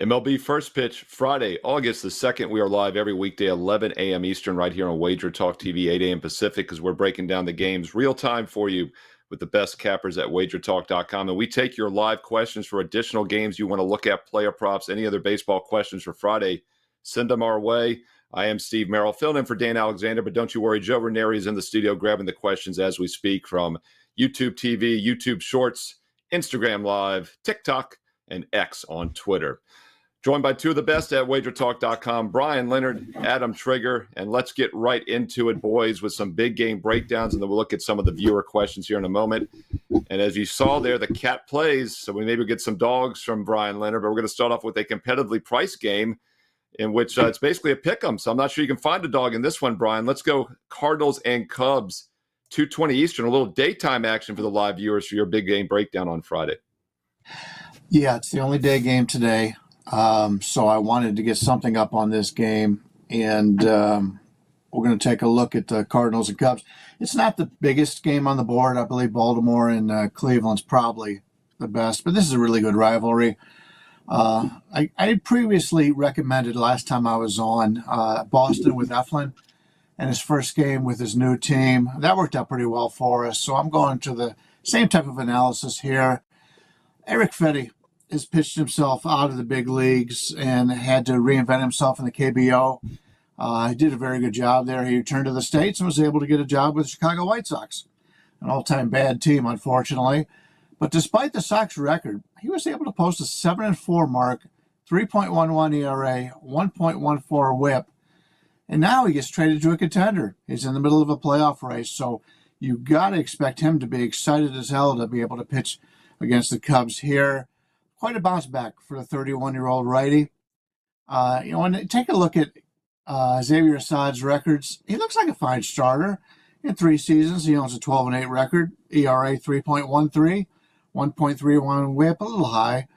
MLB First Pitch, Friday, August the 2nd. We are live every weekday, 11 a.m. Eastern, right here on WagerTalk TV, 8 a.m. Pacific, because we're breaking down the games real time for you with the best cappers at WagerTalk.com. And we take your live questions for additional games you want to look at, player props, any other baseball questions for Friday. Send them our way. I am Steve Merrill, filling in for Dan Alexander, but don't you worry, Joe Ranieri is in the studio grabbing the questions as we speak from YouTube TV, YouTube Shorts, Instagram Live, TikTok, and X on Twitter. Joined by two of the best at WagerTalk.com, Bryan, Leonard, Adam Trigger, and let's get right into it, boys, with some big game breakdowns, and then we'll look at some of the viewer questions here in a moment. And as you saw there, the cat plays, so we maybe get some dogs from Bryan, Leonard, but we're going to start off with a competitively priced game in which it's basically a pick-em, so I'm not sure you can find a dog in this one, Bryan. Let's go Cardinals and Cubs, 2:20 Eastern, a little daytime action for the live viewers for your big game breakdown on Friday. Yeah, it's the only day game today. So I wanted to get something up on this game, and we're going to take a look at the Cardinals and Cubs. It's not the biggest game on the board. I believe Baltimore and Cleveland's probably the best, but this is a really good rivalry. I had previously recommended last time I was on Boston with Eflin and his first game with his new team. That worked out pretty well for us, so I'm going to the same type of analysis here. Eric Fetty has pitched himself out of the big leagues and had to reinvent himself in the KBO. He did a very good job there. He returned to the States and was able to get a job with the Chicago White Sox, an all-time bad team, unfortunately. But despite the Sox record, he was able to post a 7-4 mark, 3.11 ERA, 1.14 WHIP, and now he gets traded to a contender. He's in the middle of a playoff race, so you've got to expect him to be excited as hell to be able to pitch against the Cubs here. Quite a bounce back for the 31-year-old righty. And take a look at Xavier Assad's records. He looks like a fine starter. In 3 seasons, he owns a 12-8 record, ERA 3.13, 1.31 WHIP, a little high,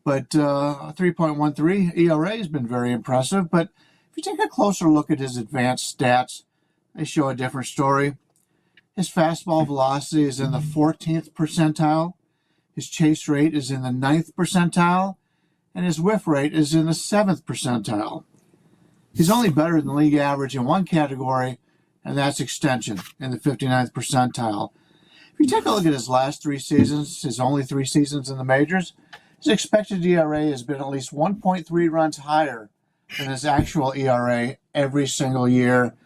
but 3.13 ERA has been very impressive. But if you take a closer look at his advanced stats, they show a different story. His fastball velocity is in the 14th percentile. His chase rate is in the 9th percentile, and his whiff rate is in the 7th percentile. He's only better than league average in one category, and that's extension in the 59th percentile. If you take a look at his last 3 seasons, his only 3 seasons in the majors, his expected ERA has been at least 1.3 runs higher than his actual ERA every single year.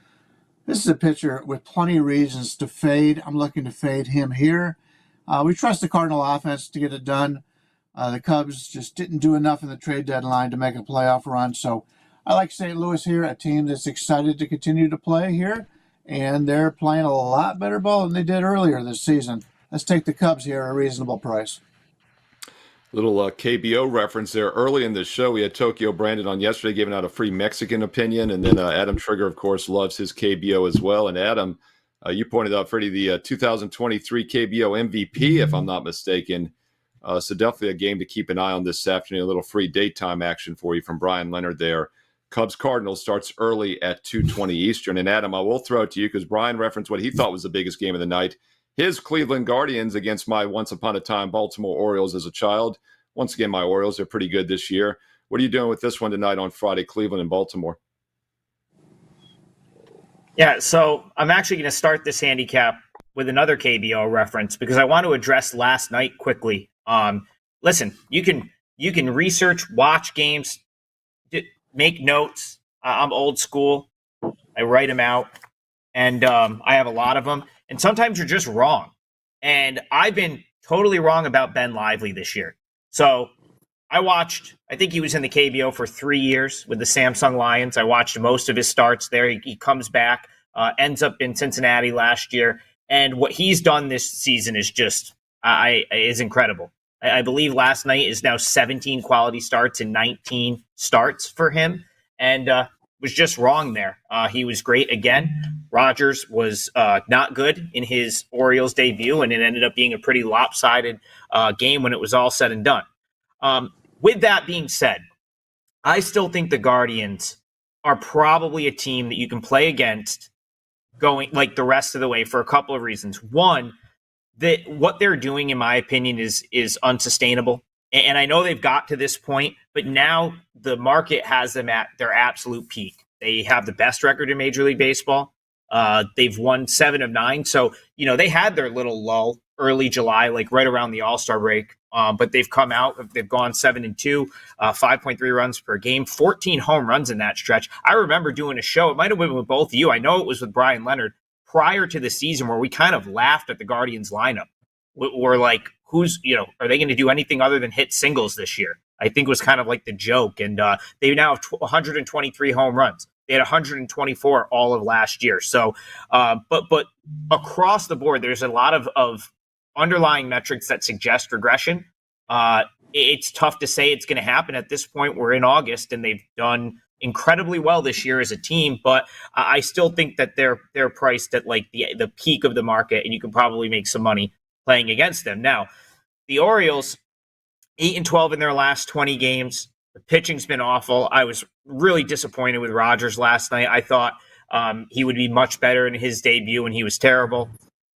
This is a pitcher with plenty of reasons to fade. I'm looking to fade him here. We trust the Cardinal offense to get it done. The Cubs just didn't do enough in the trade deadline to make a playoff run. So I like St. Louis here, a team that's excited to continue to play here. And they're playing a lot better ball than they did earlier this season. Let's take the Cubs here at a reasonable price. Little KBO reference there. Early in the show, we had Tokyo Brandon on yesterday giving out a free Mexican opinion. And then Adam Trigger, of course, loves his KBO as well. And Adam, you pointed out, Freddie, the 2023 KBO MVP, if I'm not mistaken. So definitely a game to keep an eye on this afternoon. A little free daytime action for you from Bryan Leonard there. Cubs-Cardinals starts early at 2:20 Eastern. And Adam, I will throw it to you because Bryan referenced what he thought was the biggest game of the night. His Cleveland Guardians against my once-upon-a-time Baltimore Orioles as a child. Once again, my Orioles are pretty good this year. What are you doing with this one tonight on Friday, Cleveland and Baltimore? Yeah, so I'm actually going to start this handicap with another KBO reference because I want to address last night quickly. Listen, you can research, watch games, make notes. I'm old school. I write them out, and I have a lot of them. And sometimes you're just wrong. And I've been totally wrong about Ben Lively this year. So I think he was in the KBO for 3 years with the Samsung Lions. I watched most of his starts there. He comes back, ends up in Cincinnati last year. And what he's done this season is just is incredible. I believe last night is now 17 quality starts and 19 starts for him. And was just wrong there. He was great again. Rodgers was not good in his Orioles debut, and it ended up being a pretty lopsided game when it was all said and done. With that being said, I still think the Guardians are probably a team that you can play against going like the rest of the way for a couple of reasons. One, that what they're doing, in my opinion, is unsustainable. And I know they've got to this point, but now the market has them at their absolute peak. They have the best record in Major League Baseball. They've won 7 of 9. So, they had their little lull early July, like right around the All-Star break. But they've come out, they've gone 7-2, 5.3 runs per game, 14 home runs in that stretch. I remember doing a show, it might have been with both of you. I know it was with Bryan Leonard prior to the season where we kind of laughed at the Guardians lineup. We're like, are they going to do anything other than hit singles this year? I think was kind of like the joke. And they now have 123 home runs. They had 124 all of last year. So, but across the board, there's a lot of underlying metrics that suggest regression. It's tough to say it's going to happen at this point. We're in August, and they've done incredibly well this year as a team, but I still think that they're priced at like the peak of the market, and you can probably make some money playing against them. Now, the Orioles, 8-12 in their last 20 games. The pitching's been awful. I was really disappointed with Rodgers last night. I thought he would be much better in his debut, and he was terrible.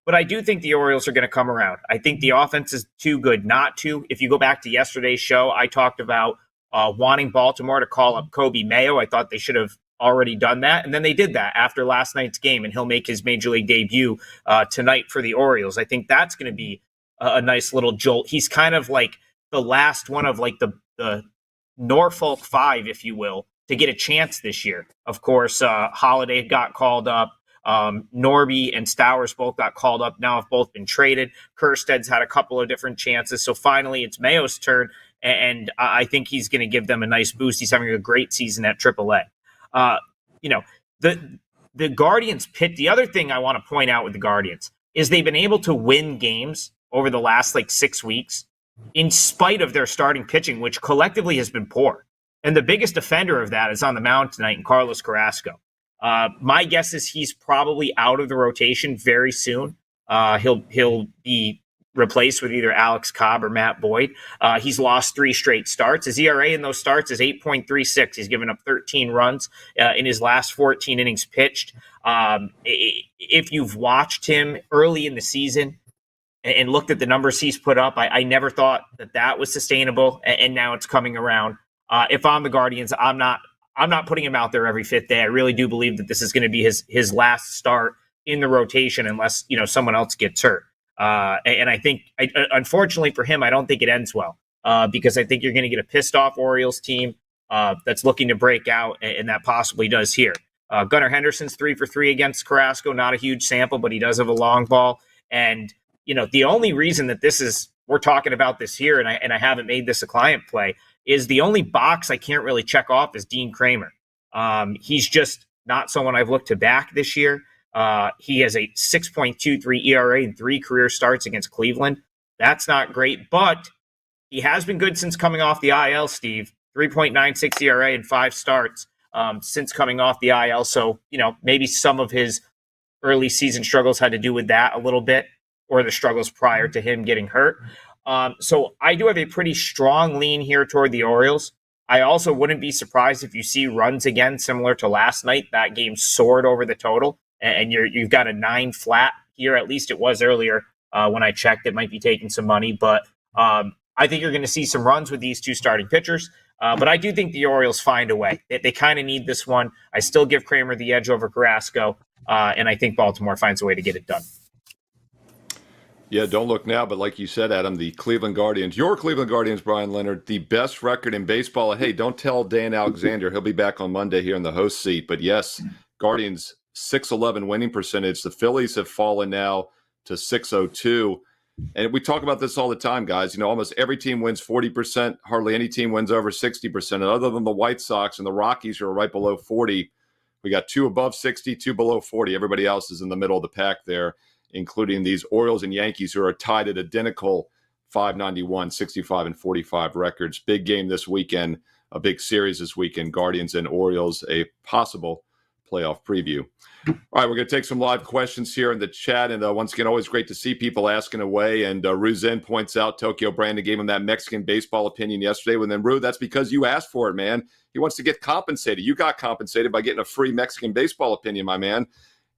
But I do think the Orioles are going to come around. I think the offense is too good not to. If you go back to yesterday's show, I talked about wanting Baltimore to call up Kobe Mayo. I thought they should have already done that. And then they did that after last night's game, and he'll make his Major League debut tonight for the Orioles. I think that's going to be a nice little jolt. He's kind of like the last one of like the Norfolk Five, if you will, to get a chance this year. Of course, Holiday got called up. Norby and Stowers both got called up. Now have both been traded. Kersted's had a couple of different chances. So finally, it's Mayo's turn, and I think he's going to give them a nice boost. He's having a great season at AAA. The Guardians pit. The other thing I want to point out with the Guardians is they've been able to win games over the last 6 weeks in spite of their starting pitching, which collectively has been poor. And the biggest offender of that is on the mound tonight in Carlos Carrasco. My guess is he's probably out of the rotation very soon. He'll be replaced with either Alex Cobb or Matt Boyd. He's lost 3 straight starts. His ERA in those starts is 8.36. He's given up 13 runs in his last 14 innings pitched. If you've watched him early in the season and looked at the numbers he's put up, I never thought that was sustainable, and now it's coming around. If I'm the Guardians, I'm not putting him out there every 5th day. I really do believe that this is going to be his last start in the rotation unless someone else gets hurt. And I think, unfortunately for him, I don't think it ends well because I think you're going to get a pissed off Orioles team that's looking to break out, and that possibly does here. Gunnar Henderson's 3 for 3 against Carrasco, not a huge sample, but he does have a long ball. And the only reason that we're talking about this here, and I haven't made this a client play, is the only box I can't really check off is Dean Kramer. He's just not someone I've looked to back this year. He has a 6.23 ERA in 3 career starts against Cleveland. That's not great, but he has been good since coming off the IL, Steve. 3.96 ERA in 5 starts since coming off the IL. So, maybe some of his early season struggles had to do with that a little bit, or the struggles prior to him getting hurt. So I do have a pretty strong lean here toward the Orioles. I also wouldn't be surprised if you see runs again, similar to last night. That game soared over the total, and you've got a 9 flat here. At least it was earlier when I checked. It might be taking some money, but I think you're going to see some runs with these 2 starting pitchers. But I do think the Orioles find a way. They kind of need this one. I still give Kramer the edge over Carrasco, and I think Baltimore finds a way to get it done. Yeah, don't look now, but like you said, Adam, the Cleveland Guardians, your Cleveland Guardians, Bryan Leonard, the best record in baseball. Hey, don't tell Dan Alexander. He'll be back on Monday here in the host seat. But yes, Guardians, 611 winning percentage. The Phillies have fallen now to 602. And we talk about this all the time, guys. Almost every team wins 40%. Hardly any team wins over 60%. And other than the White Sox and the Rockies, who are right below 40, we got 2 above 60, 2 below 40. Everybody else is in the middle of the pack there, including these Orioles and Yankees, who are tied at identical 591, 65, and 45 records. Big game this weekend, a big series this weekend, Guardians and Orioles, a possible playoff preview. All right, we're going to take some live questions here in the chat. And once again, always great to see people asking away. And Ruzen points out Tokyo Brandon gave him that Mexican baseball opinion yesterday. And then, Ru, that's because you asked for it, man. He wants to get compensated. You got compensated by getting a free Mexican baseball opinion, my man.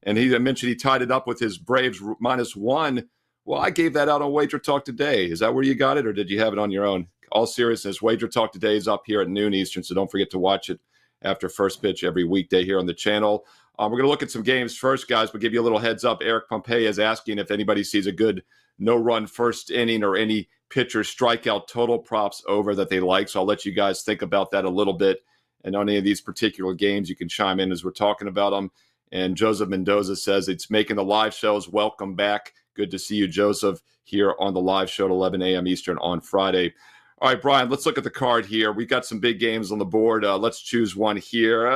And he mentioned he tied it up with his Braves -1. Well, I gave that out on Wager Talk today. Is that where you got it, or did you have it on your own? all seriousness, Wager Talk today is up here at noon Eastern, so don't forget to watch it after first pitch every weekday here on the channel. We're going to look at some games first, guys, but give you a little heads up. Eric Pompey is asking if anybody sees a good no-run first inning or any pitcher strikeout total props over that they like. So I'll let you guys think about that a little bit. And on any of these particular games, you can chime in as we're talking about them. And Joseph Mendoza says it's making the live shows. Welcome back. Good to see you, Joseph, here on the live show at 11 a.m. Eastern on Friday. All right, Brian, let's look at the card here. We've got some big games on the board. Let's choose one here.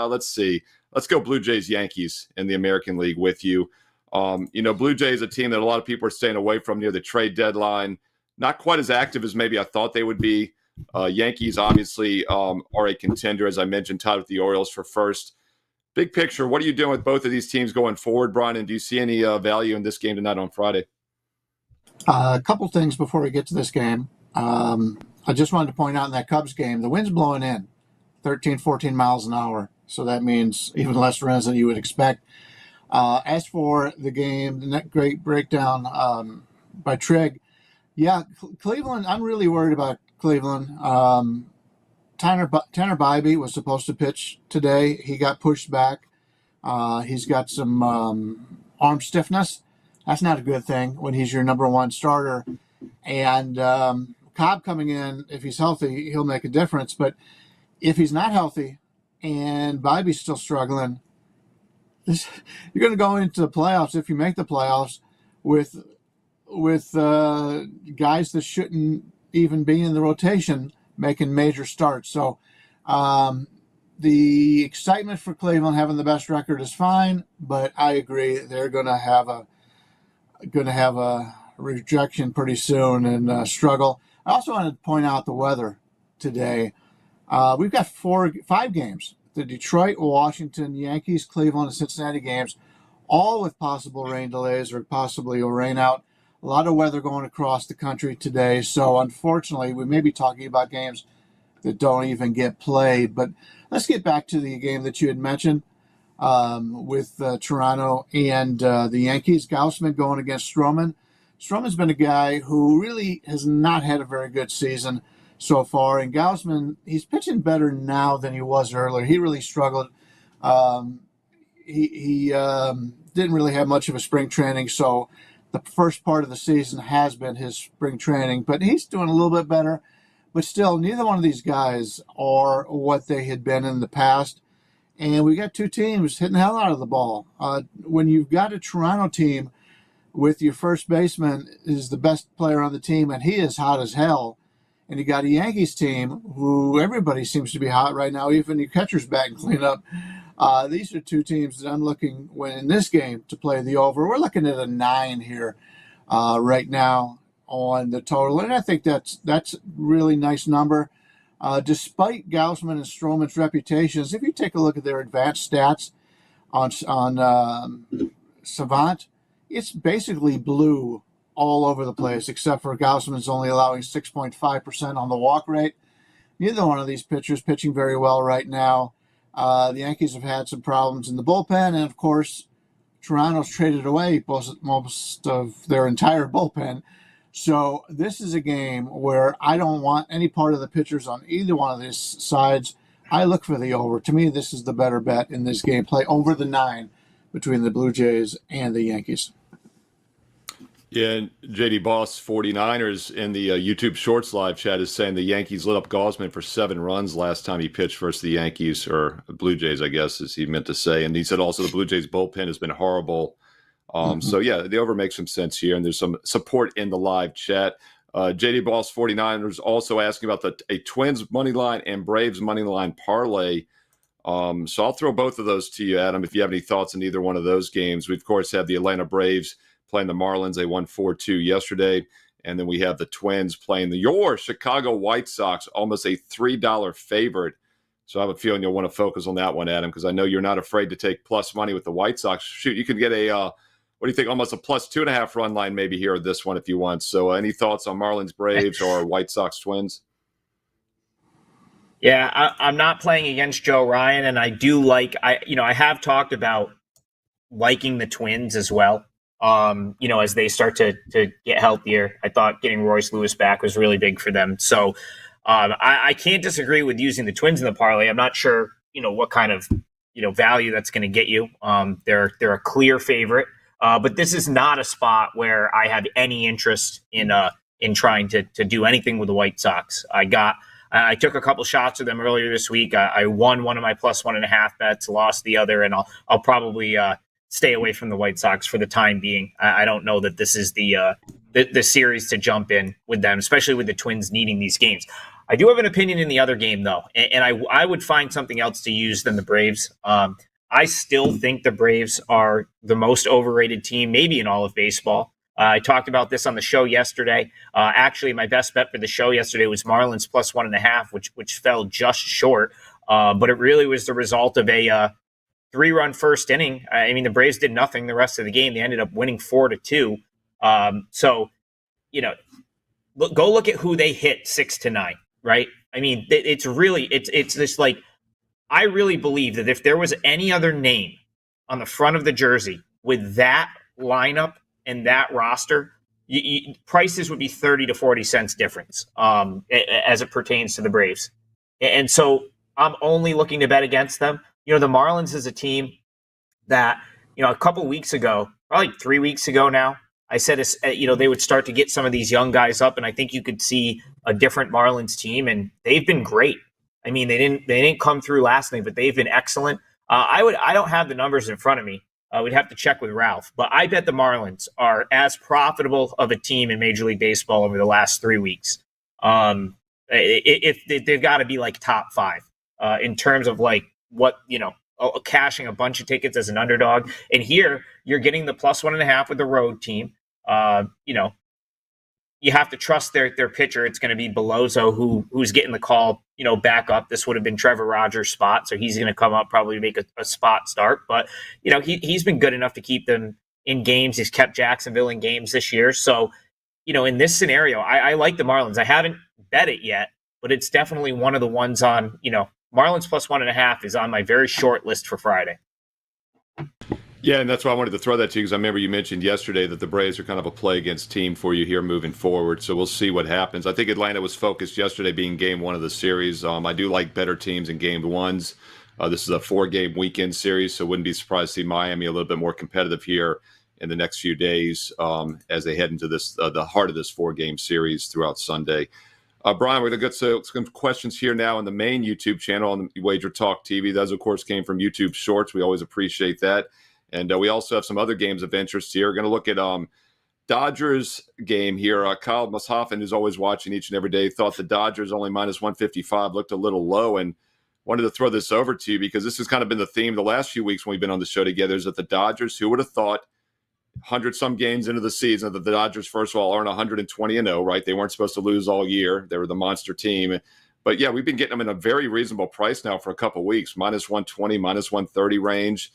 Let's see. Let's go Blue Jays Yankees in the American League with you. Blue Jays, a team that a lot of people are staying away from near the trade deadline. Not quite as active as maybe I thought they would be. Yankees obviously are a contender, as I mentioned, tied with the Orioles for first. Big picture, what are you doing with both of these teams going forward, Brian? And do you see any value in this game tonight on Friday? A couple things before we get to this game. I just wanted to point out in that Cubs game, the wind's blowing in 13, 14 miles an hour. So that means even less runs than you would expect. As for the game, the net great breakdown by Trig. Yeah, Cleveland, I'm really worried about Cleveland. Tanner Bybee was supposed to pitch today. He got pushed back. He's got some arm stiffness. That's not a good thing when he's your number one starter. And Cobb coming in, if he's healthy, he'll make a difference. But if he's not healthy and Bybee's still struggling, you're going to go into the playoffs, if you make the playoffs, with guys that shouldn't even be in the rotation making major starts. So the excitement for Cleveland having the best record is fine, but I agree they're going to have a rejection pretty soon and struggle. I also wanted to point out the weather today. We've got 5 games: the Detroit, Washington, Yankees, Cleveland, and Cincinnati games, all with possible rain delays or possibly a rain out. A lot of weather going across the country today. So unfortunately, we may be talking about games that don't even get played. But let's get back to the game that you had mentioned with Toronto and the Yankees. Gausman going against Stroman. Stroman's been a guy who really has not had a very good season so far. And Gausman, he's pitching better now than he was earlier. He really struggled. He didn't really have much of a spring training, so the first part of the season has been his spring training, but he's doing a little bit better. But still, neither one of these guys are what they had been in the past. And we got 2 teams hitting the hell out of the ball. When you've got a Toronto team with your first baseman is the best player on the team, and he is hot as hell, and you got a Yankees team who everybody seems to be hot right now, even your catcher's batting cleanup. These are 2 teams that I'm looking in this game to play the over. We're looking at a 9 here right now on the total, and I think that's a really nice number. Despite Gausman and Stroman's reputations, if you take a look at their advanced stats on Savant, it's basically blue all over the place, except for Gausman's only allowing 6.5% on the walk rate. Neither one of these pitchers pitching very well right now. The Yankees have had some problems in the bullpen, and of course, Toronto's traded away most of their entire bullpen. So this is a game where I don't want any part of the pitchers on either one of these sides. I look for the over. To me, this is the better bet in this game. Play over the 9 between the Blue Jays and the Yankees. Yeah, and JD Boss 49ers in the YouTube Shorts live chat is saying the Yankees lit up Gausman for 7 runs last time he pitched versus the Yankees, or Blue Jays, I guess, as he meant to say. And he said also the Blue Jays bullpen has been horrible. So, yeah, the over makes some sense here, and there's some support in the live chat. JD Boss 49ers also asking about a Twins money line and Braves money line parlay. So I'll throw both of those to you, Adam, if you have any thoughts on either one of those games. We, of course, have the Atlanta Braves playing the Marlins. They won 4-2 yesterday. And then we have the Twins playing your Chicago White Sox, almost a $3 favorite. So I have a feeling you'll want to focus on that one, Adam, because I know you're not afraid to take plus money with the White Sox. Shoot, you can get a, what do you think, almost a plus 2.5 run line maybe here with this one if you want. So any thoughts on Marlins Braves or White Sox Twins? Yeah, I'm not playing against Joe Ryan, and I do like, I have talked about liking the Twins as well. as they start to get healthier. I thought getting Royce Lewis back was really big for them. So I can't disagree with using the Twins in the parlay. I'm not sure, what kind of, value that's going to get you. They're a clear favorite, but this is not a spot where I have any interest in trying to do anything with the White Sox. I took a couple shots with them earlier this week. I won one of my +1.5 bets, lost the other, and I'll probably stay away from the White Sox for the time being. I don't know that this is the series to jump in with them, especially with the Twins needing these games. I do have an opinion in the other game, though, and I would find something else to use than the Braves. I still think the Braves are the most overrated team, maybe in all of baseball. I talked about this on the show yesterday. Actually, my best bet for the show yesterday was Marlins +1.5, which fell just short. But it really was the result of a 3-run first inning. I mean, the Braves did nothing the rest of the game. They ended up winning 4-2. So, go look at who they hit 6-9. Right? I mean, it's this like, I really believe that if there was any other name on the front of the jersey with that lineup and that roster, prices would be 30 to 40 cents difference as it pertains to the Braves. And so I'm only looking to bet against them. The Marlins is a team that, a couple weeks ago, probably 3 weeks ago now, I said, they would start to get some of these young guys up, and I think you could see a different Marlins team, and they've been great. I mean, they didn't come through last night, but they've been excellent. I don't have the numbers in front of me. We'd have to check with Ralph, but I bet the Marlins are as profitable of a team in Major League Baseball over the last 3 weeks. If they've got to be like top 5 in terms of like what cashing a bunch of tickets as an underdog. And here you're getting the +1.5 with the road team. You have to trust their pitcher. It's going to be Beloso who's getting the call, back up. This would have been Trevor Rogers' spot, so he's going to come up, probably make a spot start. But, he's been good enough to keep them in games. He's kept Jacksonville in games this year. So, in this scenario, I like the Marlins. I haven't bet it yet, but it's definitely one of the ones on, Marlins +1.5 is on my very short list for Friday. Yeah, and that's why I wanted to throw that to you, because I remember you mentioned yesterday that the Braves are kind of a play against team for you here moving forward. So we'll see what happens. I think Atlanta was focused yesterday being game 1 of the series. I do like better teams in game 1s. This is a 4-game weekend series, so wouldn't be surprised to see Miami a little bit more competitive here in the next few days as they head into this the heart of this 4-game series throughout Sunday. Bryan, we're going to get to some questions here now on the main YouTube channel on the Wager Talk TV. Those, of course, came from YouTube Shorts. We always appreciate that. And we also have some other games of interest here. We're going to look at Dodgers game here. Kyle Mushoffen, who's always watching each and every day, thought the Dodgers only -155 looked a little low, and wanted to throw this over to you because this has kind of been the theme the last few weeks when we've been on the show together, is that the Dodgers, who would have thought 100-some games into the season that the Dodgers, first of all, aren't 120-0, right? They weren't supposed to lose all year. They were the monster team. But, yeah, we've been getting them in a very reasonable price now for a couple of weeks, -120, -130 range.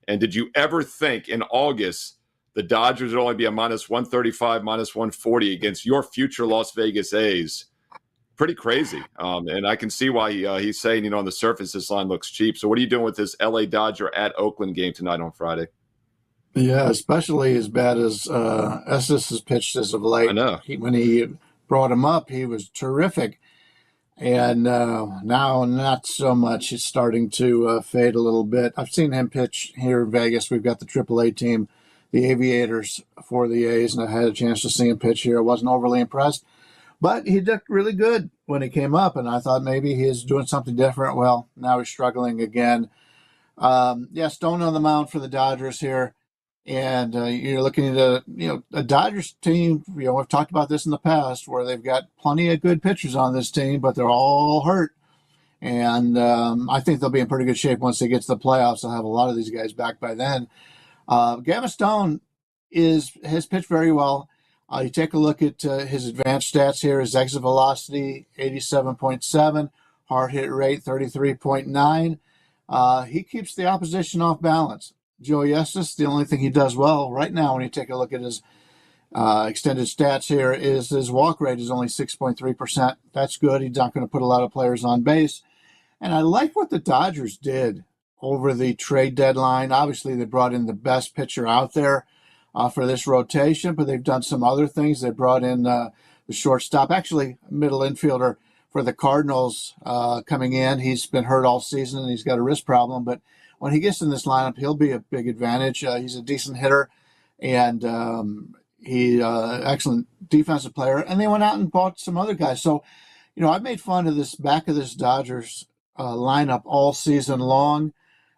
And did you ever think in August the Dodgers would only be a -135, -140 against your future Las Vegas A's? Pretty crazy. And I can see why he's saying, on the surface, this line looks cheap. So what are you doing with this LA Dodger at Oakland game tonight on Friday? Yeah, especially as bad as Estes has pitched as of late. I know. When he brought him up, he was terrific. And now not so much. It's starting to fade a little bit. I've seen him pitch here in Vegas. We've got the AAA team, the Aviators for the A's, and I had a chance to see him pitch here. I wasn't overly impressed, but he did really good when he came up, and I thought maybe he's doing something different. Well, now he's struggling again. Stone on the mound for the Dodgers here. And you're looking at a Dodgers team. We've talked about this in the past, where they've got plenty of good pitchers on this team, but they're all hurt. And I think they'll be in pretty good shape once they get to the playoffs. They'll have a lot of these guys back by then. Gavin Stone has pitched very well. You take a look at his advanced stats here. His exit velocity, 87.7. Hard hit rate, 33.9. He keeps the opposition off balance. Joey Estes, the only thing he does well right now when you take a look at his extended stats here is his walk rate is only 6.3%. That's good. He's not going to put a lot of players on base. And I like what the Dodgers did over the trade deadline. Obviously, they brought in the best pitcher out there. for this rotation, but they've done some other things. They brought in the shortstop, actually middle infielder for the Cardinals coming in. He's been hurt all season and he's got a wrist problem, but when he gets in this lineup, he'll be a big advantage. He's a decent hitter and he excellent defensive player. And they went out and bought some other guys. So, I've made fun of this back of this Dodgers lineup all season long.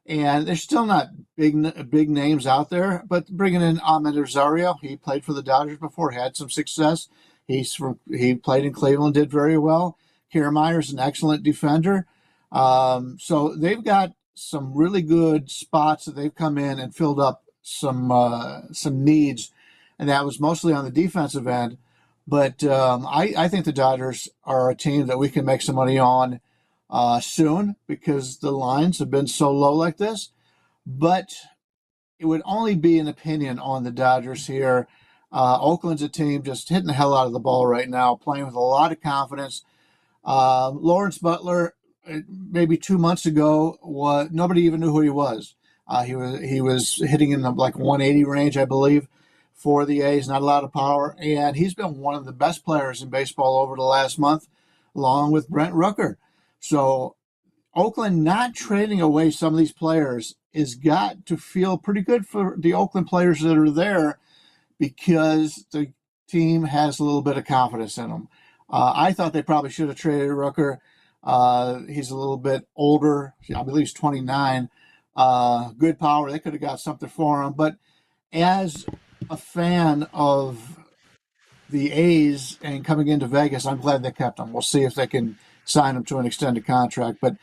And there's still not big names out there, but bringing in Ahmed Rosario, he played for the Dodgers before, had some success. He played in Cleveland, did very well. Kiermaier's an excellent defender. So they've got some really good spots that they've come in and filled up some needs, and that was mostly on the defensive end. But I think the Dodgers are a team that we can make some money on soon because the lines have been so low like this. But it would only be an opinion on the Dodgers here. Oakland's a team just hitting the hell out of the ball right now, playing with a lot of confidence. Lawrence Butler, maybe 2 months ago, nobody even knew who he was. He was hitting in the 180 range, I believe, for the A's, not a lot of power. And he's been one of the best players in baseball over the last month, along with Brent Rooker. So Oakland not trading away some of these players has got to feel pretty good for the Oakland players that are there because the team has a little bit of confidence in them. I thought they probably should have traded Rooker. He's a little bit older. I believe he's 29. Good power. They could have got something for him. But as a fan of the A's and coming into Vegas, I'm glad they kept him. We'll see if they can sign him to an extended contract. But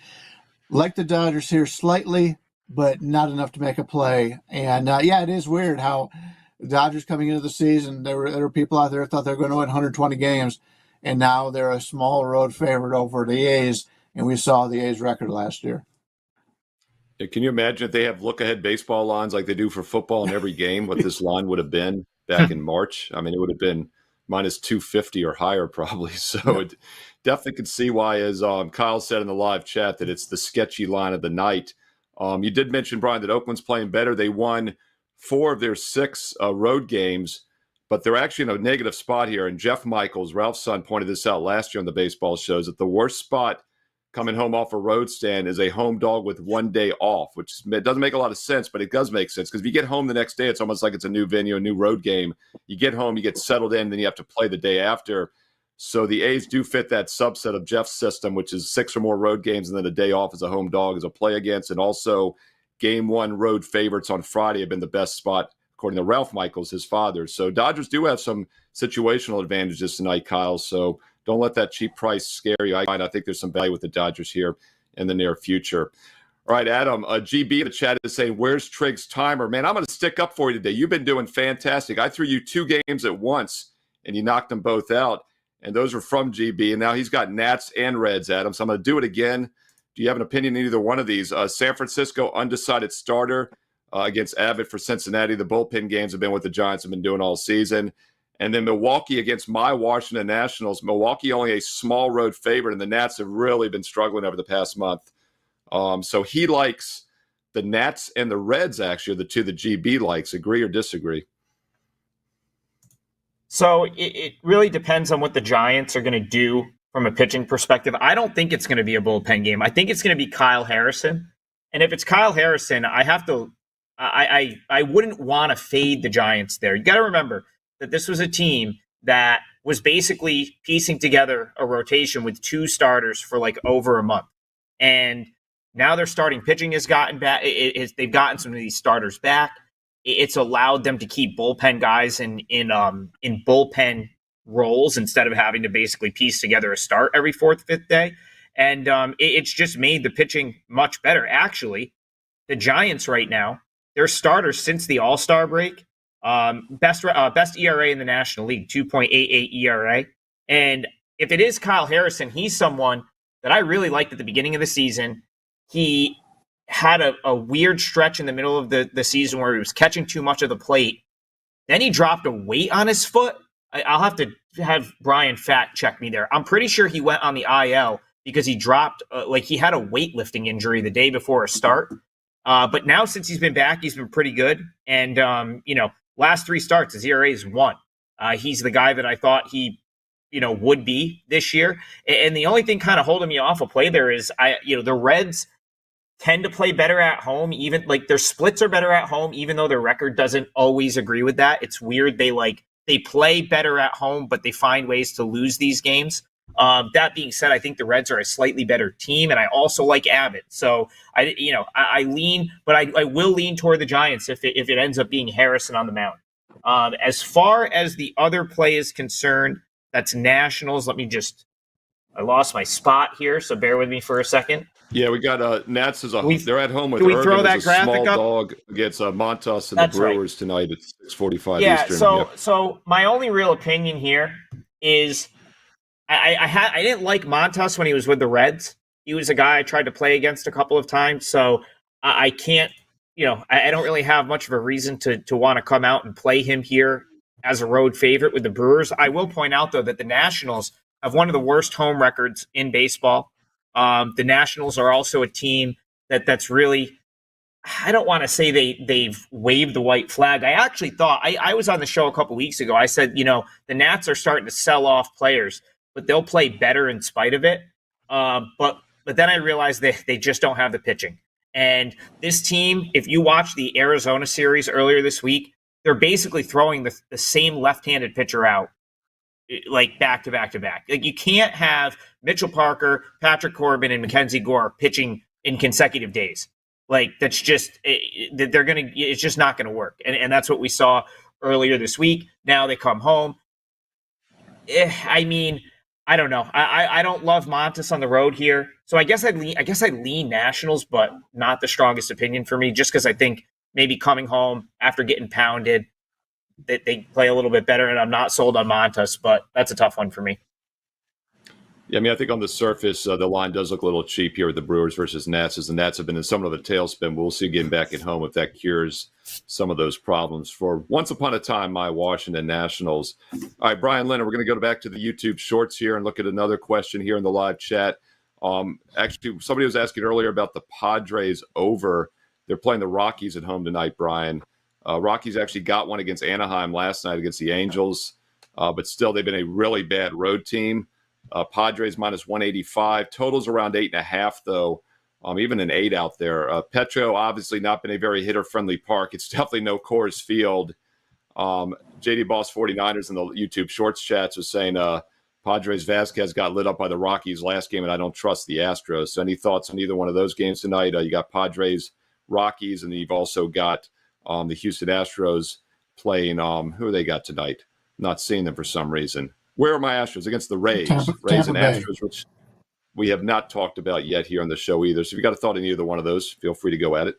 like the Dodgers here slightly, but not enough to make a play. And, it is weird how the Dodgers coming into the season, there were people out there that thought they were going to win 120 games, and now they're a small road favorite over the A's, and we saw the A's record last year. Yeah, can you imagine if they have look-ahead baseball lines like they do for football in every game, what this line would have been back in March? I mean, it would have been minus 250 or higher probably. So it definitely could see why, as Kyle said in the live chat, that it's the sketchy line of the night. You did mention, Brian, that Oakland's playing better. They won 4 of their 6 road games, but they're actually in a negative spot here. And Jeff Michaels, Ralph's son, pointed this out last year on the baseball shows, that the worst spot coming home off a road stand is a home dog with 1 day off, which doesn't make a lot of sense, but it does make sense because if you get home the next day, it's almost like it's a new venue, a new road game. You get home, you get settled in, then you have to play the day after. So the A's do fit that subset of Jeff's system, which is 6 or more road games and then a day off as a home dog as a play against. And also game 1 road favorites on Friday have been the best spot, according to Ralph Michaels, his father. So Dodgers do have some situational advantages tonight, Kyle. So don't let that cheap price scare you. I think there's some value with the Dodgers here in the near future. All right, Adam, GB in the chat is saying, where's Trig's timer? Man, I'm going to stick up for you today. You've been doing fantastic. I threw you 2 games at once, and you knocked them both out. And those are from GB. And now he's got Nats and Reds, Adam. So I'm going to do it again. Do you have an opinion on either one of these? San Francisco undecided starter against Abbott for Cincinnati. The bullpen games have been what the Giants have been doing all season. And then Milwaukee against my Washington Nationals. Milwaukee only a small road favorite, and the Nats have really been struggling over the past month. So he likes the Nats and the Reds, actually, are the two that GB likes. Agree or disagree? So it really depends on what the Giants are going to do from a pitching perspective. I don't think it's going to be a bullpen game. I think it's going to be Kyle Harrison. And if it's Kyle Harrison, I wouldn't want to fade the Giants there. You got to remember that this was a team that was basically piecing together a rotation with 2 starters for over a month. And now their starting pitching has gotten back. They've gotten some of these starters back. It's allowed them to keep bullpen guys in bullpen roles instead of having to basically piece together a start every 4th, 5th day. And it's just made the pitching much better. Actually, the Giants right now, their starters since the All-Star break, best ERA in the National League, 2.88 ERA. And if it is Kyle Harrison, he's someone that I really liked at the beginning of the season. He had a weird stretch in the middle of the season where he was catching too much of the plate. Then he dropped a weight on his foot. I'll have to have Bryan fact check me there. I'm pretty sure he went on the IL because he dropped, he had a weightlifting injury the day before a start. But now since he's been back, he's been pretty good. And, last 3 starts, his ERA is 1. He's the guy that I thought he, would be this year. And the only thing kind of holding me off a play there is the Reds tend to play better at home, even like their splits are better at home, even though their record doesn't always agree with that. It's weird. They play better at home, but they find ways to lose these games. That being said, I think the Reds are a slightly better team, and I also like Abbott. So I lean, but I will lean toward the Giants if it ends up being Harrison on the mound. As far as the other play is concerned, that's Nationals. I lost my spot here, so bear with me for a second. Yeah, we got Nats they're at home with Can we Irvin throw that as a graphic small up? dog against Montas and That's the Brewers tonight at 6:45 Yeah, Eastern. so my only real opinion here is I didn't like Montas when he was with the Reds. He was a guy I tried to play against a couple of times, so I can't, I don't really have much of a reason to want to come out and play him here as a road favorite with the Brewers. I will point out, though, that the Nationals have one of the worst home records in baseball. The Nationals are also a team that's really, I don't want to say they've waved the white flag. I actually thought, I was on the show a couple weeks ago. I said, the Nats are starting to sell off players, but they'll play better in spite of it. But then I realized they just don't have the pitching. And this team, if you watch the Arizona series earlier this week, they're basically throwing the same left-handed pitcher out, like back to back to back. Like, you can't have Mitchell Parker, Patrick Corbin, and Mackenzie Gore pitching in consecutive days. Like, that's just it's just not gonna work. And that's what we saw earlier this week. Now they come home. I don't know. I don't love Montas on the road here. So I guess I lean Nationals, but not the strongest opinion for me, just because I think maybe coming home after getting pounded, that they play a little bit better, and I'm not sold on Montas, but that's a tough one for me. Yeah, I think on the surface, the line does look a little cheap here with the Brewers versus Nats, as the Nats have been in somewhat of a tailspin. We'll see getting back at home if that cures some of those problems for once upon a time, my Washington Nationals. All right, Bryan, Leonard, we're going to go back to the YouTube Shorts here and look at another question here in the live chat. Actually, somebody was asking earlier about the Padres over. They're playing the Rockies at home tonight, Bryan. Rockies actually got one against Anaheim last night against the Angels, but still they've been a really bad road team. Padres minus 185. Totals around 8.5, though. Even an 8 out there. Petro obviously not been a very hitter-friendly park. It's definitely no Coors Field. JD Boss 49ers in the YouTube Shorts chats was saying Padres Vasquez got lit up by the Rockies last game, and I don't trust the Astros. So any thoughts on either one of those games tonight? You got Padres, Rockies, and then you've also got the Houston Astros playing. Who they got tonight? Not seeing them for some reason. Where are my Astros? Against the Rays. Rays and Astros, which we have not talked about yet here on the show either. So if you got a thought on either one of those, feel free to go at it.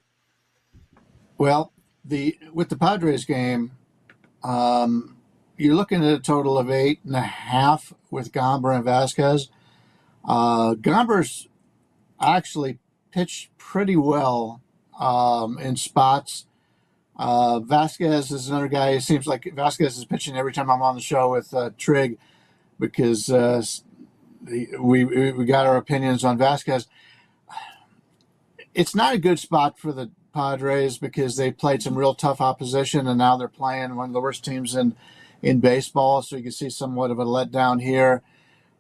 Well, with the Padres game, you're looking at a total of 8.5 with Gomber and Vasquez. Gomber's actually pitched pretty well in spots. Vasquez is another guy. It seems like Vasquez is pitching every time I'm on the show with Trig, because we got our opinions on Vasquez. It's not a good spot for the Padres because they played some real tough opposition, and now they're playing one of the worst teams in baseball. So you can see somewhat of a letdown here.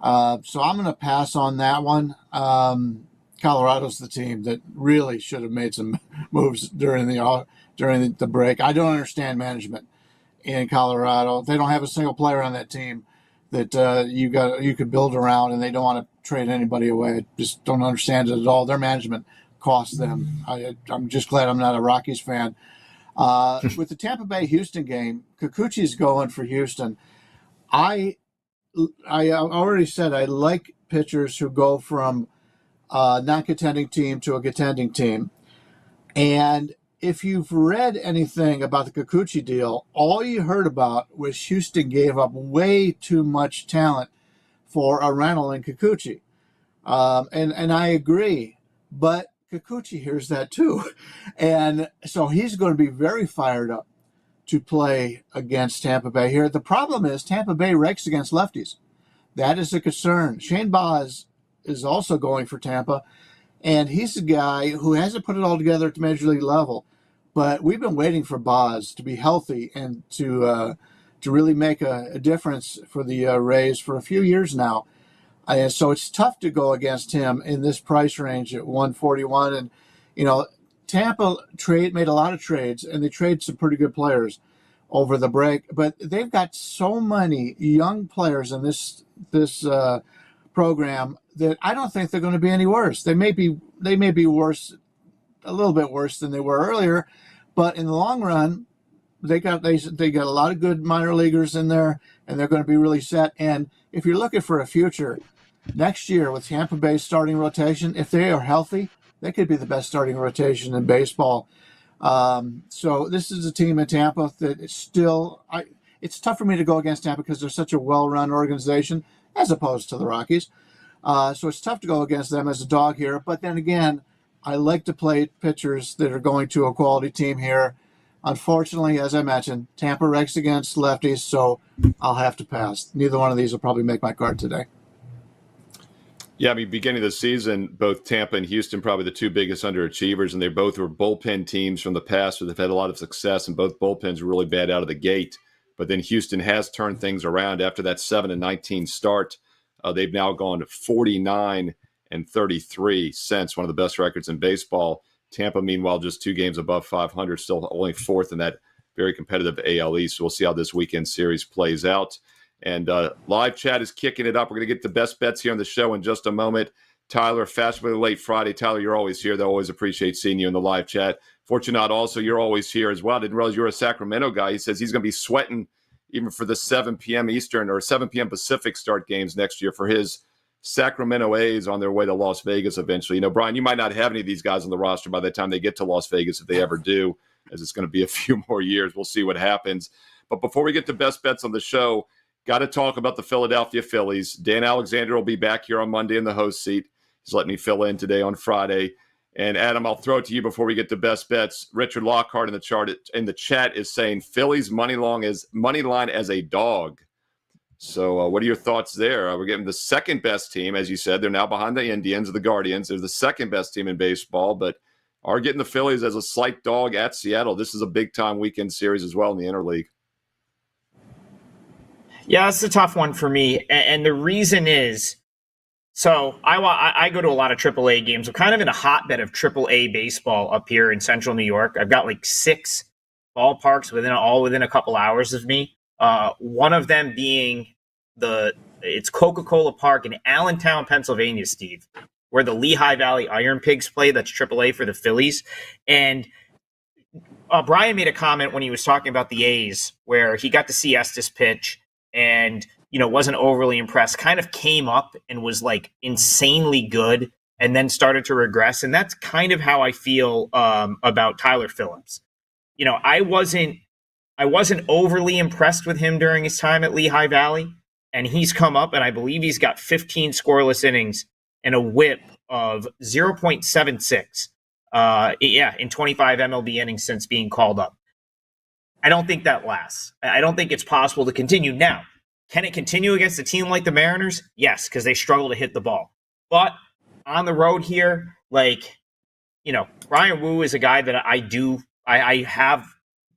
So I'm going to pass on that one. Colorado's the team that really should have made some moves during the break. I don't understand management in Colorado. They don't have a single player on that team that you could build around, and they don't want to trade anybody away. I just don't understand it at all. Their management cost them. I'm just glad I'm not a Rockies fan. With the Tampa Bay Houston game, Kikuchi's going for Houston. I already said I like pitchers who go from a non-contending team to a contending team. And if you've read anything about the Kikuchi deal, all you heard about was Houston gave up way too much talent for a rental in Kikuchi. And I agree, but Kikuchi hears that too. And so he's going to be very fired up to play against Tampa Bay here. The problem is Tampa Bay rakes against lefties. That is a concern. Shane Baz is also going for Tampa, and he's a guy who hasn't put it all together at the major league level, But we've been waiting for Boz to be healthy and to really make a difference for the Rays for a few years now. So it's tough to go against him in this price range at 141. And, Tampa made a lot of trades, and they traded some pretty good players over the break. But they've got so many young players in this program that I don't think they're going to be any worse. They may be worse, a little bit worse than they were earlier, but in the long run, they got a lot of good minor leaguers in there, and they're going to be really set. And if you're looking for a future next year with Tampa Bay's starting rotation, if they are healthy, they could be the best starting rotation in baseball. So this is a team in Tampa that is still. It's tough for me to go against Tampa because they're such a well-run organization as opposed to the Rockies. So it's tough to go against them as a dog here. But then again, I like to play pitchers that are going to a quality team here. Unfortunately, as I mentioned, Tampa ranks against lefties, so I'll have to pass. Neither one of these will probably make my card today. Yeah, I mean, beginning of the season, both Tampa and Houston probably the two biggest underachievers, and they both were bullpen teams from the past where they've had a lot of success, and both bullpens were really bad out of the gate. But then Houston has turned things around after that 7-19 start. They've now gone to 49-33 since, one of the best records in baseball. Tampa, meanwhile, just 2 games above 500, still only 4th in that very competitive AL East. So we'll see how this weekend series plays out. And live chat is kicking it up. We're going to get the best bets here on the show in just a moment. Tyler, fashionably late Friday. Tyler, you're always here. They always appreciate seeing you in the live chat. Fortunat, also, you're always here as well. I didn't realize you were a Sacramento guy. He says he's going to be sweating even for the 7 p.m. Eastern or 7 p.m. Pacific start games next year for his Sacramento A's on their way to Las Vegas eventually. Brian, you might not have any of these guys on the roster by the time they get to Las Vegas, if they ever do, as it's going to be a few more years. We'll see what happens. But before we get to best bets on the show, got to talk about the Philadelphia Phillies. Dan Alexander will be back here on Monday in the host seat. He's letting me fill in today on Friday. And Adam, I'll throw it to you before we get to best bets. Richard Lockhart in the chat is saying Phillies money line as a dog. So what are your thoughts there? We're getting the second best team, as you said. They're now behind the Indians or the Guardians. They're the second best team in baseball, but are getting the Phillies as a slight dog at Seattle. This is a big-time weekend series as well in the interleague. Yeah, it's a tough one for me. And the reason is, so I go to a lot of AAA games. I'm kind of in a hotbed of AAA baseball up here in central New York. I've got like 6 ballparks within a couple hours of me. One of them being it's Coca-Cola Park in Allentown, Pennsylvania, Steve, where the Lehigh Valley Iron Pigs play. That's AAA for the Phillies. And Bryan made a comment when he was talking about the A's where he got to see Estes pitch and, wasn't overly impressed, kind of came up and was like insanely good and then started to regress. And that's kind of how I feel about Tyler Phillips. I wasn't overly impressed with him during his time at Lehigh Valley, and he's come up, and I believe he's got 15 scoreless innings and a whip of 0.76. In 25 MLB innings since being called up. I don't think that lasts. I don't think it's possible to continue. Now, can it continue against a team like the Mariners? Yes, because they struggle to hit the ball. But on the road here, Bryan Woo is a guy that I have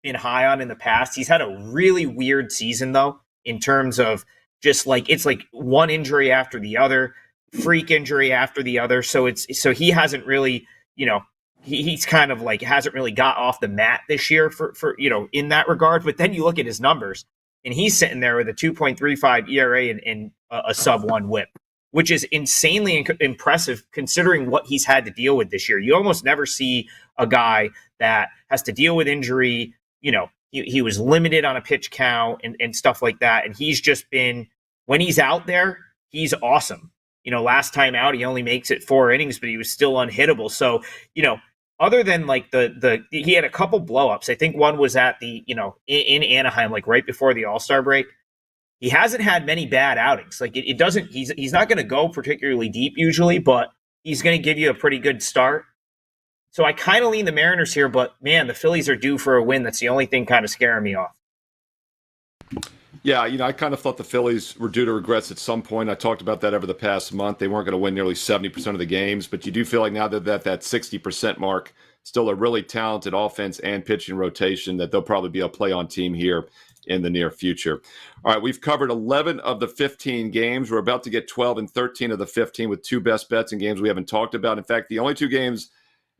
been high on in the past. He's had a really weird season, though, in terms of just it's like one injury after the other, freak injury after the other. So he hasn't really, he's kind of hasn't really got off the mat this year for in that regard. But then you look at his numbers, and he's sitting there with a 2.35 ERA and a sub-1 WHIP, which is insanely impressive considering what he's had to deal with this year. You almost never see a guy that has to deal with injury. He was limited on a pitch count and stuff like that. And he's just been, when he's out there, he's awesome. Last time out, he only makes it 4 innings, but he was still unhittable. So, other than he had a couple blowups. I think one was at in Anaheim, right before the All-Star break. He hasn't had many bad outings. It doesn't, he's not going to go particularly deep usually, but he's going to give you a pretty good start. So I kind of lean the Mariners here, but man, the Phillies are due for a win. That's the only thing kind of scaring me off. Yeah, I kind of thought the Phillies were due to regrets at some point. I talked about that over the past month. They weren't going to win nearly 70% of the games, but you do feel like now they're at that 60% mark, still a really talented offense and pitching rotation that they'll probably be a play-on team here in the near future. All right, we've covered 11 of the 15 games. We're about to get 12 and 13 of the 15 with two best bets and games we haven't talked about. In fact, the only two games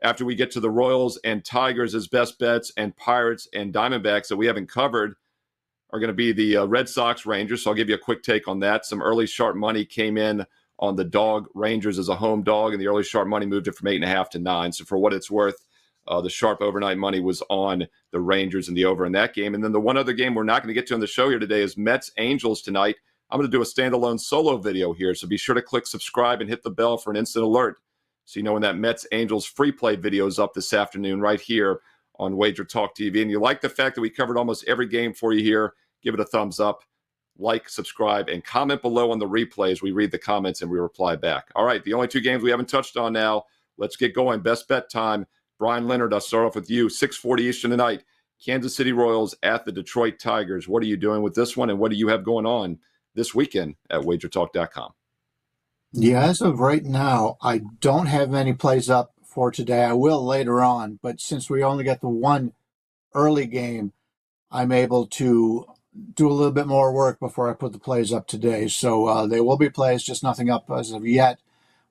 after we get to the Royals and Tigers as best bets and Pirates and Diamondbacks that we haven't covered are going to be the Red Sox Rangers. So I'll give you a quick take on that. Some early sharp money came in on the dog Rangers as a home dog, and the early sharp money moved it from 8.5 to 9. So for what it's worth, the sharp overnight money was on the Rangers and the over in that game. And then the one other game we're not going to get to on the show here today is Mets-Angels tonight. I'm going to do a standalone solo video here, so be sure to click subscribe and hit the bell for an instant alert so you know when that Mets-Angels free play video is up this afternoon right here on Wager Talk TV. And you like the fact that we covered almost every game for you here, give it a thumbs up, like, subscribe, and comment below on the replays. We read the comments and we reply back. All right, the only two games we haven't touched on now. Let's get going. Best bet time. Bryan, Leonard, I'll start off with you. 6:40 Eastern tonight. Kansas City Royals at the Detroit Tigers. What are you doing with this one, and what do you have going on this weekend at WagerTalk.com? Yeah, as of right now, I don't have any plays up for today. I will later on, but since we only got the one early game, I'm able to do a little bit more work before I put the plays up today. So there will be plays, just nothing up as of yet.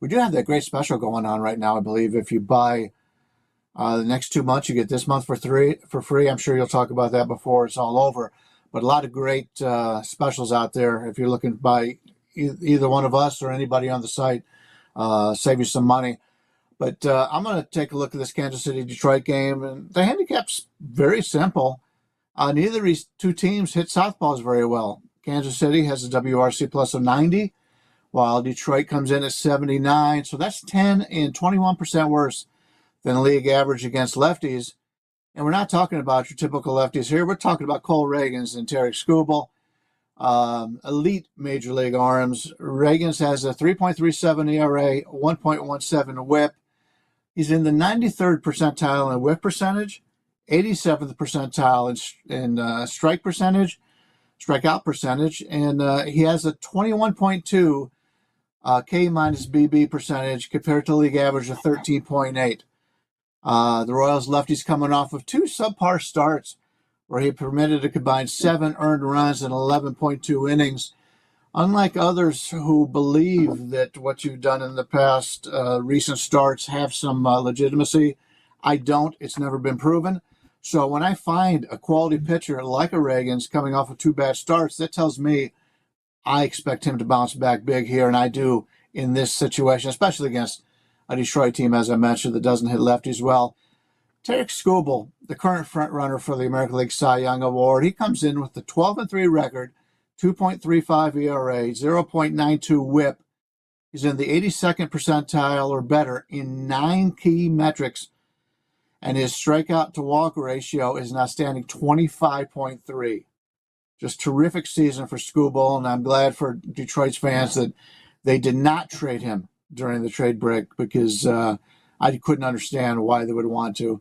We do have that great special going on right now, I believe. If you buy the next 2 months, you get this month for free. I'm sure you'll talk about that before it's all over. But a lot of great specials out there. If you're looking to buy either one of us or anybody on the site, save you some money. But I'm going to take a look at this Kansas City-Detroit game. And the handicap's very simple. Neither of these two teams hit southpaws very well. Kansas City has a WRC plus of 90, while Detroit comes in at 79. So that's 10 and 21% worse than the league average against lefties. And we're not talking about your typical lefties here. We're talking about Cole Reagans and Tarek Skubal, elite major league arms. Reagans has a 3.37 ERA, 1.17 whip. He's in the 93rd percentile in whip percentage, 87th percentile in strikeout percentage, and he has a 21.2 K minus BB percentage compared to league average of 13.8. The Royals lefties coming off of two subpar starts where he permitted a combined 7 earned runs in 11.2 innings. Unlike others who believe that what you've done in the past recent starts have some legitimacy, I don't. It's never been proven. So when I find a quality pitcher like a Reagans coming off of 2 bad starts, that tells me I expect him to bounce back big here, and I do in this situation, especially against a Detroit team, as I mentioned, that doesn't hit lefties well. Tarek Skubal, the current front runner for the American League Cy Young Award, he comes in with the 12-3 record, 2.35 ERA, 0.92 WHIP. He's in the 82nd percentile or better in 9 key metrics, and his strikeout to walk ratio is now standing 25.3. Just terrific season for Skubal, and I'm glad for Detroit's fans that they did not trade him during the trade break because I couldn't understand why they would want to.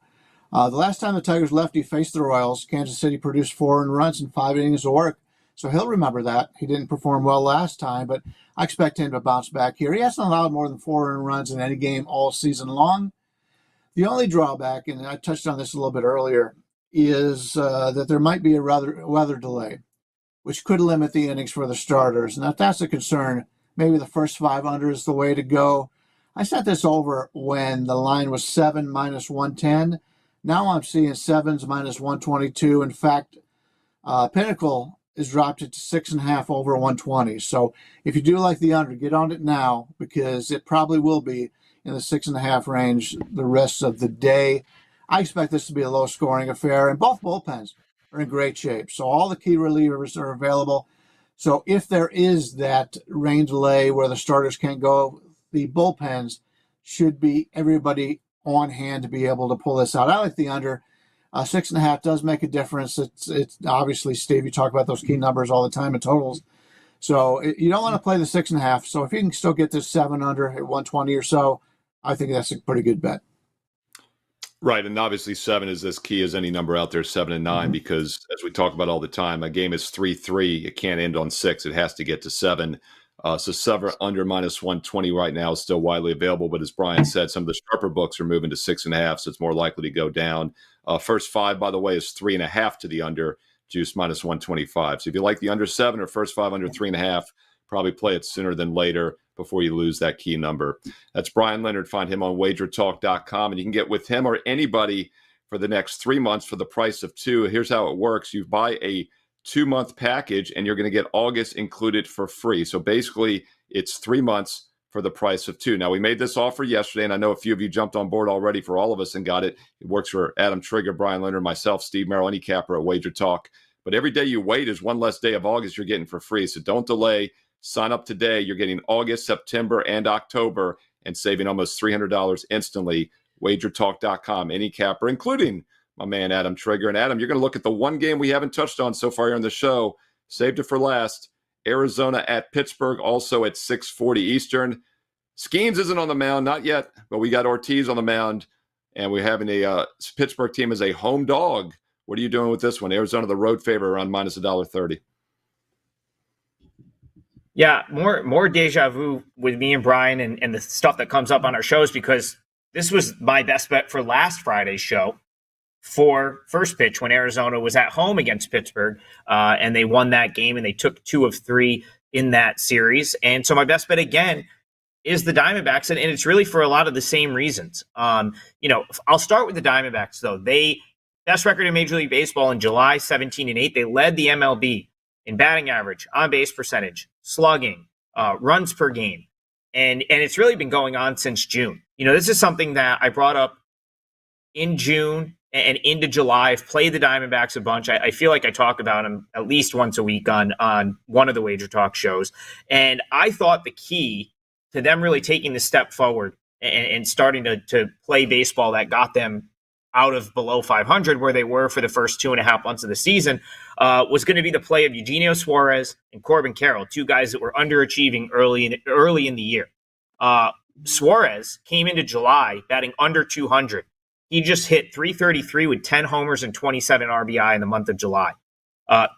The last time the Tigers lefty faced the Royals, Kansas City produced 4 earned runs in 5 innings of work. So he'll remember that. He didn't perform well last time, but I expect him to bounce back here. He hasn't allowed more than 4 earned runs in any game all season long. The only drawback, and I touched on this a little bit earlier, is that there might be a weather delay, which could limit the innings for the starters. And if that's a concern, maybe the first 5 under is the way to go. I sent this over when the line was 7 minus 110. Now I'm seeing 7s minus 122. In fact, Pinnacle is dropped it to 6.5 over 120. So if you do like the under, get on it now because it probably will be in the 6.5 range the rest of the day. I expect this to be a low-scoring affair, and both bullpens are in great shape. So all the key relievers are available. So if there is that rain delay where the starters can't go, the bullpens should be everybody on hand to be able to pull this out. I like the under. 6.5 does make a difference. It's obviously, Steve, you talk about those key numbers all the time in totals. So you don't want to play the 6.5. So if you can still get this 7 under at 120 or so, I think that's a pretty good bet. Right, and obviously 7 is as key as any number out there, 7 and 9, because as we talk about all the time, a game is 3-3. It can't end on 6. It has to get to 7. So Sever under -120 right now is still widely available, but as Bryan said, some of the sharper books are moving to 6.5, so it's more likely to go down. First 5, by the way, is 3.5 to the under, juice -125. So if you like the under 7 or first 5 under 3.5, probably play it sooner than later before you lose that key number. That's Bryan Leonard. Find him on WagerTalk.com, and you can get with him or anybody for the next 3 months for the price of 2. Here's how it works. You buy a 2-month package and you're going to get August included for free. So basically it's 3 months for the price of 2. Now we made this offer yesterday and I know a few of you jumped on board already for all of us and got it. It works for Adam Trigger, Bryan Leonard, myself, Steve Merrill, any capper at Wager Talk. But every day you wait is one less day of August you're getting for free. So don't delay. Sign up today. You're getting August, September, and October and saving almost $300 instantly. WagerTalk.com, any capper, including my man Adam Trigger. And Adam, you're going to look at the one game we haven't touched on so far here on the show. Saved it for last. Arizona at Pittsburgh, also at 6:40 Eastern. Skeens isn't on the mound, not yet, but we got Ortiz on the mound, and we're having a Pittsburgh team as a home dog. What are you doing with this one? Arizona, the road favorite, around -$1.30. Yeah, more deja vu with me and Bryan and the stuff that comes up on our shows, because this was my best bet for last Friday's show for first pitch when Arizona was at home against Pittsburgh, and they won that game and they took 2 of 3 in that series. And so my best bet again is the Diamondbacks, and it's really for a lot of the same reasons. I'll start with the Diamondbacks though. They best record in Major League Baseball in July, 17-8. They led the MLB in batting average, on base percentage, slugging, runs per game, and it's really been going on since June. This is something that I brought up in June and into July. I've played the Diamondbacks a bunch. I feel like I talk about them at least once a week on one of the Wager Talk shows. And I thought the key to them really taking the step forward and starting to play baseball that got them out of below 500, where they were for the first 2.5 months of the season, was going to be the play of Eugenio Suarez and Corbin Carroll, 2 guys that were underachieving early in the year. Suarez came into July batting under 200. He just hit 333 with 10 homers and 27 RBI in the month of July.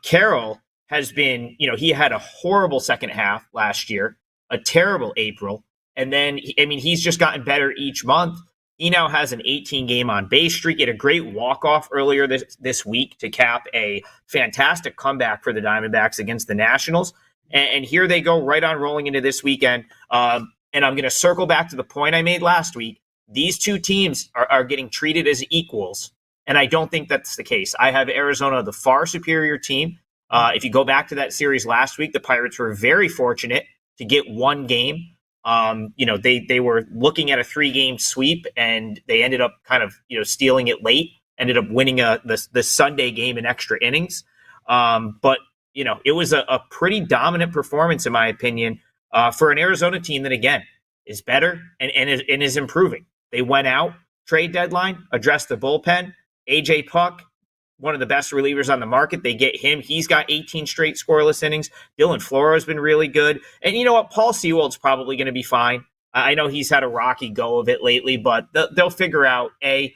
Carroll has been, he had a horrible second half last year, a terrible April, and then, he's just gotten better each month. He now has an 18-game on-base streak. He had a great walk-off earlier this week to cap a fantastic comeback for the Diamondbacks against the Nationals. And here they go right on rolling into this weekend. And I'm going to circle back to the point I made last week. These 2 teams are getting treated as equals, and I don't think that's the case. I have Arizona the far superior team. If you go back to that series last week, the Pirates were very fortunate to get 1 game. They were looking at a 3-game sweep, and they ended up kind of, stealing it late, ended up winning the Sunday game in extra innings. But it was a pretty dominant performance, in my opinion, for an Arizona team that, again, is better and is improving. They went out, trade deadline, addressed the bullpen. A.J. Puck, one of the best relievers on the market. They get him. He's got 18 straight scoreless innings. Dylan Floro has been really good. And you know what? Paul Sewald's probably going to be fine. I know he's had a rocky go of it lately, but they'll figure out, A,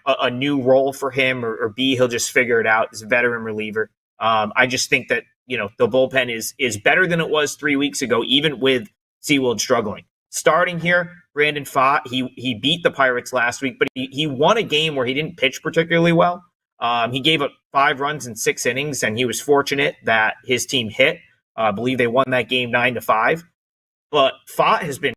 a new role for him, or B, he'll just figure it out as a veteran reliever. I just think that, the bullpen is better than it was 3 weeks ago, even with Sewald struggling. Starting here, Brandon Pfaadt, he beat the Pirates last week, but he won a game where he didn't pitch particularly well. He gave up 5 runs in 6 innings, and he was fortunate that his team hit. I believe they won that game 9-5. But Pfaadt has been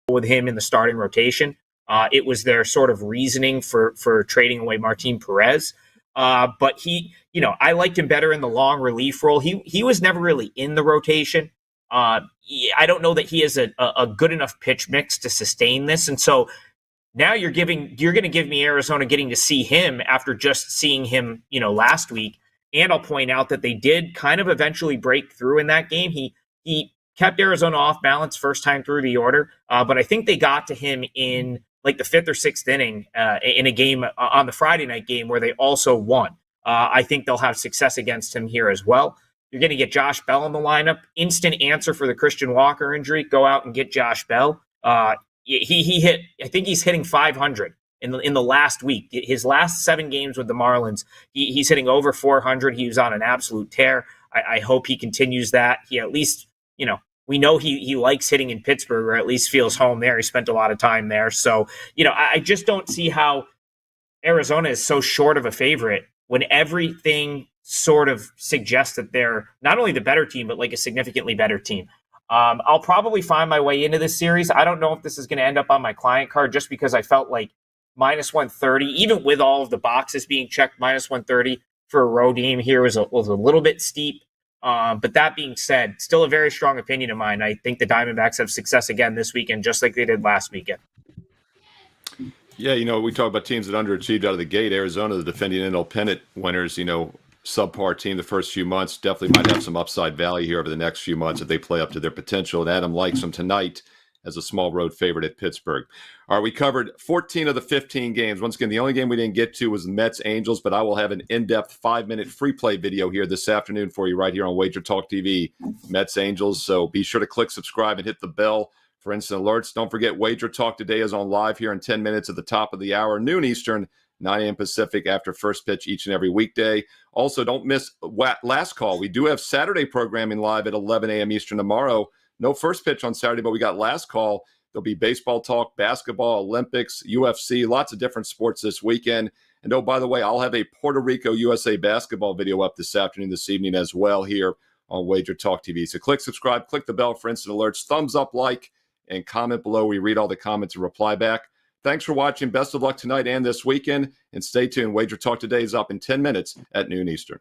with him in the starting rotation. It was their sort of reasoning for trading away Martin Perez. But I liked him better in the long relief role. He was never really in the rotation. I don't know that he has a good enough pitch mix to sustain this. And so now you're going to give me Arizona getting to see him after just seeing him, last week. And I'll point out that they did kind of eventually break through in that game. He kept Arizona off balance first time through the order, but I think they got to him in like the fifth or sixth inning in a game on the Friday night game where they also won. I think they'll have success against him here as well. You're going to get Josh Bell in the lineup. Instant answer for the Christian Walker injury. Go out and get Josh Bell. He hit. I think he's hitting 500 in the last week. His last 7 games with the Marlins, he's hitting over 400. He was on an absolute tear. I hope he continues that. He at least, we know he likes hitting in Pittsburgh, or at least feels home there. He spent a lot of time there. So, I just don't see how Arizona is so short of a favorite when everything sort of suggests that they're not only the better team, but like a significantly better team. I'll probably find my way into this series. I don't know if this is going to end up on my client card just because I felt like minus 130, even with all of the boxes being checked, minus 130 for a road game here was a little bit steep. But that being said, still a very strong opinion of mine. I think the Diamondbacks have success again this weekend, just like they did last weekend. Yeah, we talk about teams that underachieved out of the gate. Arizona, the defending NL pennant winners, subpar team the first few months, definitely might have some upside value here over the next few months if they play up to their potential. And Adam likes them tonight as a small road favorite at Pittsburgh. All right, we covered 14 of the 15 games. Once again, the only game we didn't get to was the Mets-Angels, but I will have an in-depth 5-minute free play video here this afternoon for you right here on WagerTalk TV, Mets-Angels. So be sure to click subscribe and hit the bell for instant alerts. Don't forget, WagerTalk today is on live here in 10 minutes at the top of the hour, noon Eastern, 9 a.m. Pacific after first pitch each and every weekday. Also, don't miss Last Call. We do have Saturday programming live at 11 a.m. Eastern tomorrow. No first pitch on Saturday, but we got Last Call. There'll be baseball talk, basketball, Olympics, UFC, lots of different sports this weekend. And oh, by the way, I'll have a Puerto Rico USA basketball video up this evening as well here on WagerTalk TV. So click subscribe, click the bell for instant alerts, thumbs up, like, and comment below. We read all the comments and reply back. Thanks for watching. Best of luck tonight and this weekend. And stay tuned. WagerTalk today is up in 10 minutes at noon Eastern.